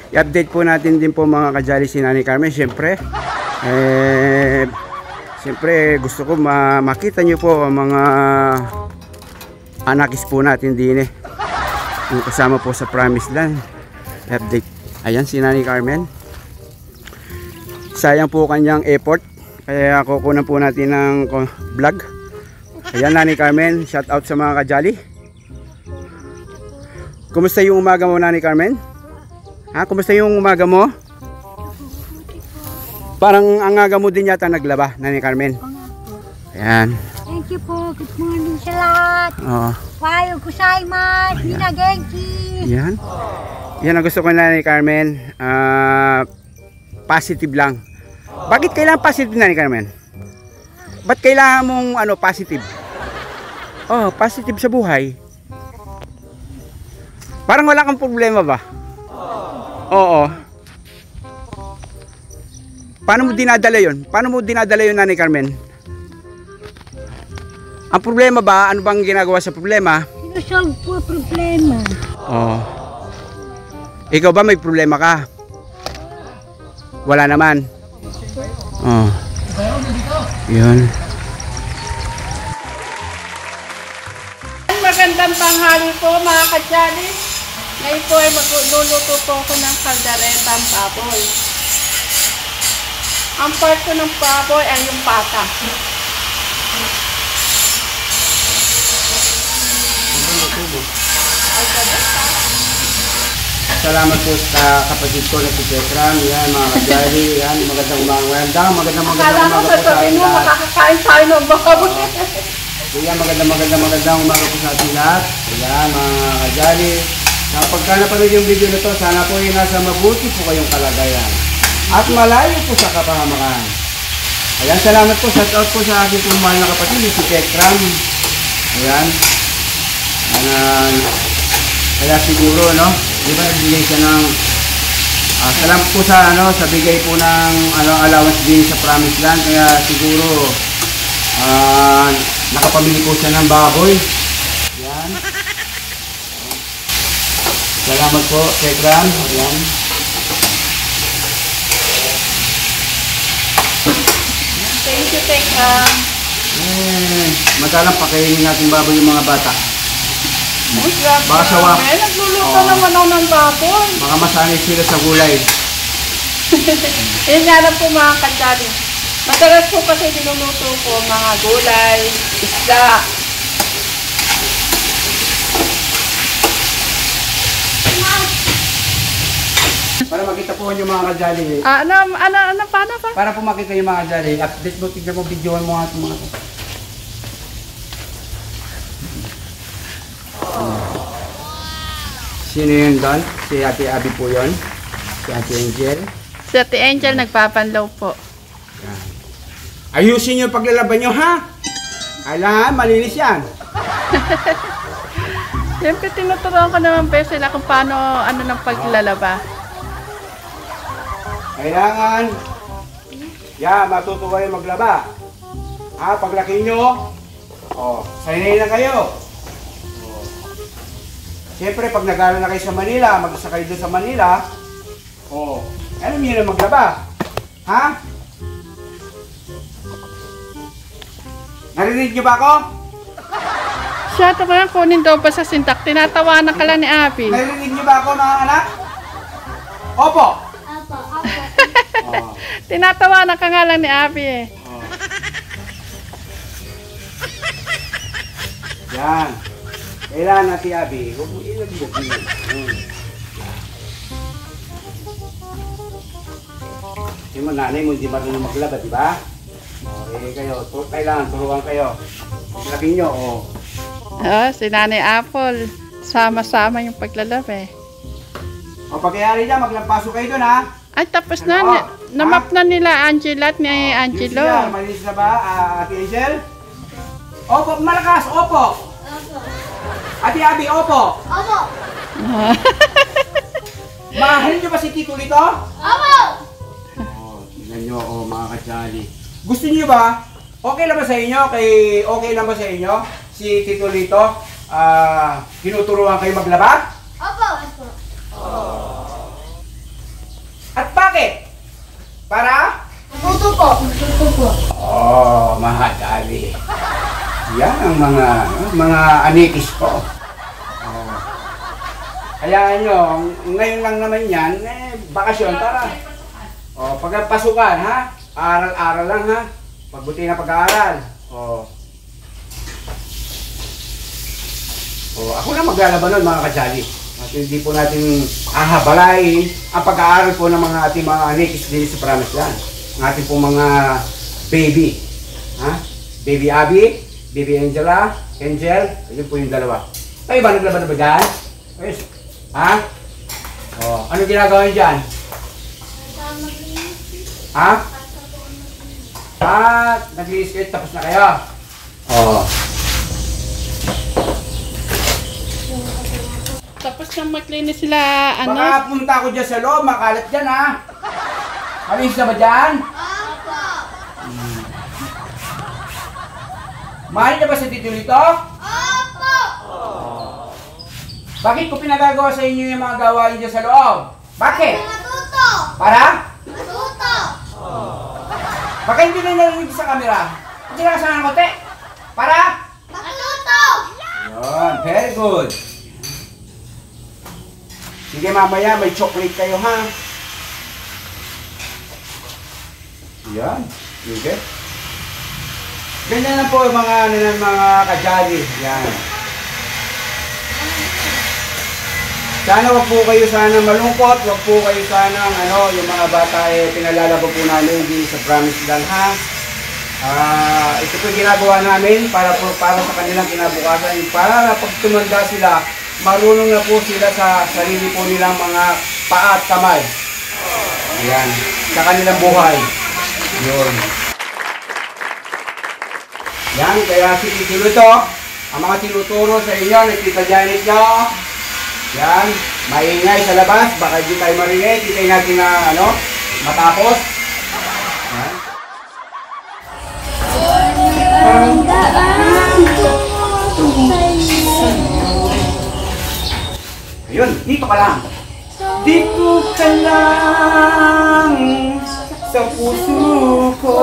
I-update po natin din po mga kajali si Nanay Carmen. Siyempre, gusto ko makita nyo po ang mga anakis po natin din yung kasama po sa Promised Land. I-update. Ayan si Nanay Carmen. Sayang po kanyang effort, kaya kukunan po natin ng vlog. Ayan Nanay Carmen, shout out sa mga kajali. Kumusta yung umaga mo Nanay Carmen? Ha, kumusta yung umaga mo? Parang ang aga mo din yata naglaba, Nanay Carmen. Ayan. Thank you po. Good morning sa lahat. Wayo gozaimasu. Mina genki. Ayan. Yan ang gusto ko Nanay Carmen. Positive lang. Bakit kailangan positive Nanay Carmen? Ba't kailangan mong positive? Positive sa buhay. Parang wala kang problema ba? Oo. Paano mo dinadala yun? Paano mo dinadala yun, Nanay Carmen? Ang problema ba? Ano bang ginagawa sa problema? Sinosolve po problema. Ikaw ba may problema ka? Wala naman. Yun. Magandang tanghali po mga kajali. Ngayon po ay magluluto po ako ng kalderetang baboy. Ang part ko ng baboy ay yung pata. Salamat po sa kapatid ko na si Petram. Yan mga kajali. Yan magandang umaga. Magandang umaga po sa ating lahat. Makakakain tayo ng baboy. Yan magandang umaga po sa ating lahat. Yan mga kajali. Pagka napanood yung video na to, sana po ay nasa mabuti po kayong kalagayan at malayo po sa kapahamakan. Ayan, salamat po. Shout out po sa aking mahal na kapatid, si Petram. Ayan. Kaya siguro, no? Di ba nagbigay siya ng salamat po sa sa bigay po ng allowance din sa Promised Land. Kaya siguro nakapamili po siya ng baboy. Ayan. Salamat po, Petram. Ayan. Thank you, Petram. Madalang pakainin natin baboy yung mga bata. Baka sawa. Nagluluto naman ako ng baboy. Baka masanay sila sa gulay. Yan nga lang po mga kajali. Madalas po kasi dinuluto po mga gulay, isda. Para makita po yung mga kajali. Paano pa? Para po makita yung mga kajali. Update mo, tignan mo, videoan mo nga itong mga ito. Sino yun doon? Si Ate Abby po yun. Si Ate Angel. Si Ate Angel nagpapanlaw po. Yan. Ayusin nyo yung paglalaban nyo, ha? Kailangan, malinis yan. Siyempre, tinuturuan ko naman po sila kung paano, ng paglalaba. Kailangan, matuto kayo maglaba. Paglaki nyo, sanay na kayo. Siyempre, pag nag-aaral na kayo sa Manila, magsakay doon sa Manila, alam niyo na maglaba. Ha? Narinig niyo ba ako? Siya, ito kaya kunin daw pa sa sintak. Tinatawanan ka lang ni Abby. Narinig niyo ba ako, mga anak? Opo. Tinatawanan ka nga lang ni Abby eh. Yan. Kailangan natin, Abby. Huwag mo ilagyan din. Kasi mo, nanay mo, hindi marunong maglaba, di ba? Kayo, kailangan turuan kayo. Laki nyo, Si Nanay Apple. Sama-sama yung paglalaba eh. Pagkayari na, maglampaso kayo dun, ha? Ay, tapos na. Namap na nila Angela at ni Angelo. Malinis na ba, Ate Angel? Opo, malakas, opo. Ate Abby, opo. Opo. Mahal nyo ba si Tito Lito? Opo. Tingnan nyo, mga kajali. Gusto nyo ba? Okay lang ba sa inyo? Okay lang ba sa inyo? Si Tito Lito, tinuturuan kayo maglaba? Opo. Para? Luto po. Luto po. Oh, mahadali. Yan ang mga anikis ko. Oh. Kaya nyo, ngayon lang naman yan, bakasyon, tara. Oh, pagpasukan, ha? Aral-aral lang, ha? Pagbuti na pag-aaral. Oh. Oh, ako na maglalaban nun, mga kajali. At hindi po natin ahabalain ang pag-aaral po ng mga ating mga anikis dito sa Promised Land. Ang ating po mga baby. Ha? Baby Abby, Baby Angela, Angel, ayun po yung dalawa. Kayo ba naglaban na ba dyan? Yes. Ha? Oh, ano ginagawa nyo dyan? Ha? Nag-i-skate tapos na kayo? Oh. Tapos nang maglinis sila, ano? Baka punta ako dyan sa loob, makalat dyan ha. Alis na ba dyan? Mahal niya ba sa tito nito? Opo! Bakit ko pinagagawa sa inyo yung mga gawain dyan sa loob? Bakit? Matuto! Para? Matuto! Baka hindi na narinig sa camera. Hindi na kasama ng kote. Para? Matuto! Yun, very good. Sige mamaya, may chocolate kayo ha. Yan, sige. Ganyan lang po yung mga kajali. Yan. Sana wag po kayo malungkot, wag po kayo yung mga bata pinalalabo po namin di sa Promised Land ha. Ito po yung ginagawa namin para sa kanilang kinabukasan. Para pag tumanda sila, marunong na po sila sa sarili po nilang mga paa at kamay. Yan, sa kanilang buhay. Yun. Yan, kaya sititulo ito. Ang mga tinuturo sa inyo, nakita Janet nyo. Yan, maingay sa labas, baka hindi tayo marinig, hindi natin na matapos. Yan. Ayun, dito ka lang. Dito ka lang sa puso ko.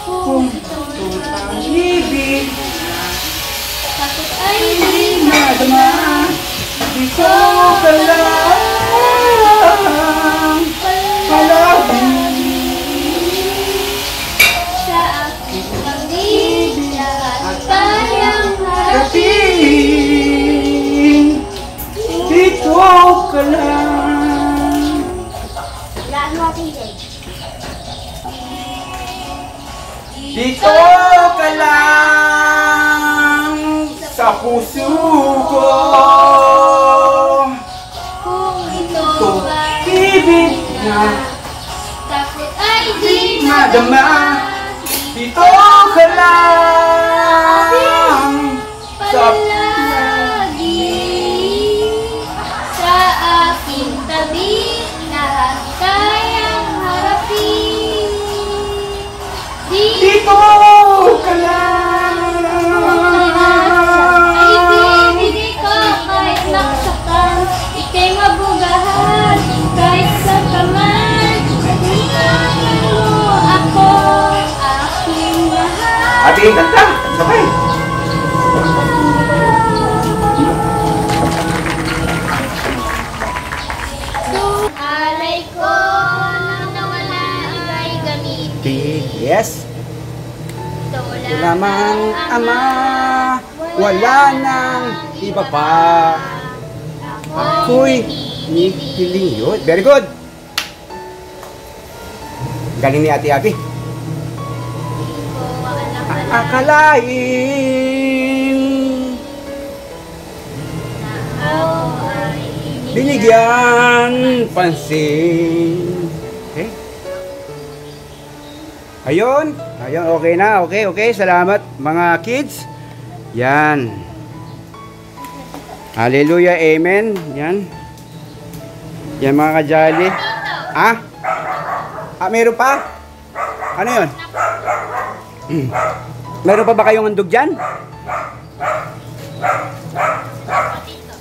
Kung ang ibig Ay, di madama, dito ka lang palagi sa aking pag-ibig at kayang harapin. Dito ka lang. Lahat mo ating day. Dito ka lang sa puso ko. Kung ito Ito, ba ibig na takot ay di madama. Dito ka lang sa palagi sa aking tabi na kayang harapin. Dito ka lang. Ay bibigay ko kahit nasaktan, ika'y mabugahan kahit sa kaman. Tingnan mo ako, aking mahal. Ate, kanta. Sabay. Alay ko nang nawala ay gamitin. Yes. Ito Ito lamang ama, wala nang iba pa. Ako'y hinihiling yun. Very good. Galing ni Ate Abby. Akalain binigyan pansin. Okay? Ayun. Ayun, okay na. Okay, okay. Salamat mga kids. Yan. Hallelujah, amen. Yan. Yan mga kajali. Ah? Meron pa? Ano yun? Meron pa ba kayong handog dyan?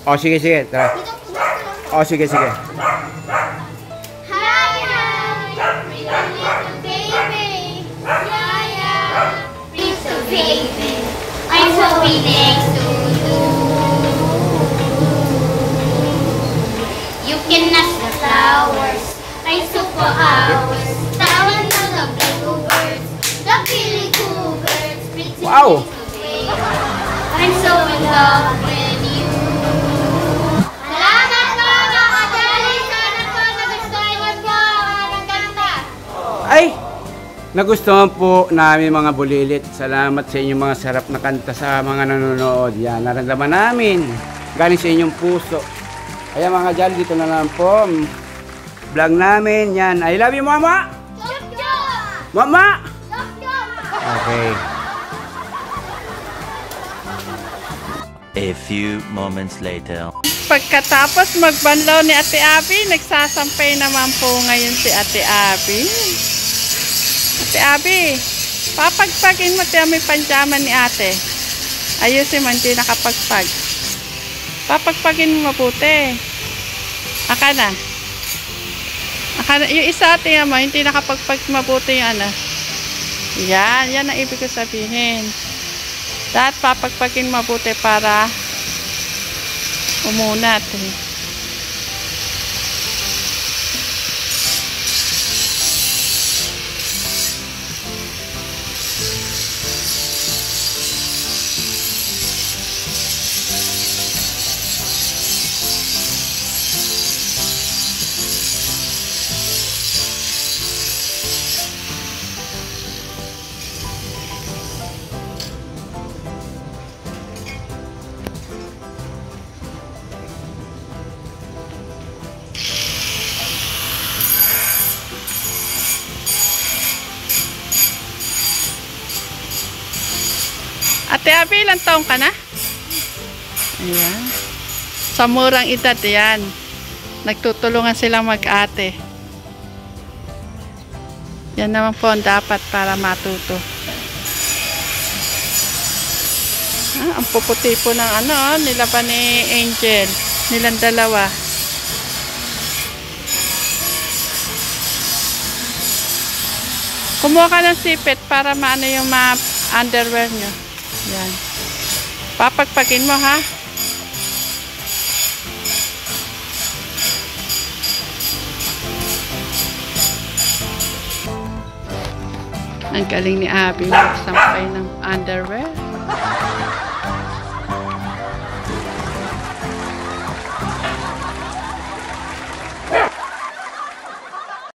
O, sige, sige. Tara. O, sige, sige. Hi, faded. I'm so next to you. You can ask the flowers, I so for hours. Tawag ng the bluebirds, the kilikubirds. Wow! I'm so in love with you. Salamat po mga kajali. Sana po nagustuhan niyo po ang kanta. Ay! Nagustuhan po namin mga bulilit. Salamat sa inyong mga sarap na kanta sa mga nanonood. Yan, naramdaman namin. Galing sa inyong puso. Kaya mga kajali, dito na lang po. Vlog namin. Yan. I love you, Mama! Chup chup! Mama! Chup chup! Okay. A few moments later. Pagkatapos magbanlaw ni Ate Abby, nagsasampay naman po ngayon si Ate Abby. Ate Abby, papagpagin mo tayo may panjaman ni ate. Ayusin mo, hindi nakapagpag. Papagpagin mo mabuti. Aka na. Yung isa ate mo, hindi nakapagpag mabuti yung ano. Yan ang ibig ko sabihin. Dapat papagpagin mabuti para umunat. Ate Abby, ilang taong ka na? Ayan. Sa murang edad, yan. Nagtutulungan sila mag-ate. Yan naman po ang dapat para matuto. Ang puputi po ng ano, nila pa ni Angel. Nilang dalawa. Kumuha ka ng sipit para maano yung mga underwear nyo. Yan. Papagpagin mo, ha? Ang galing ni Abby magsampay ng underwear.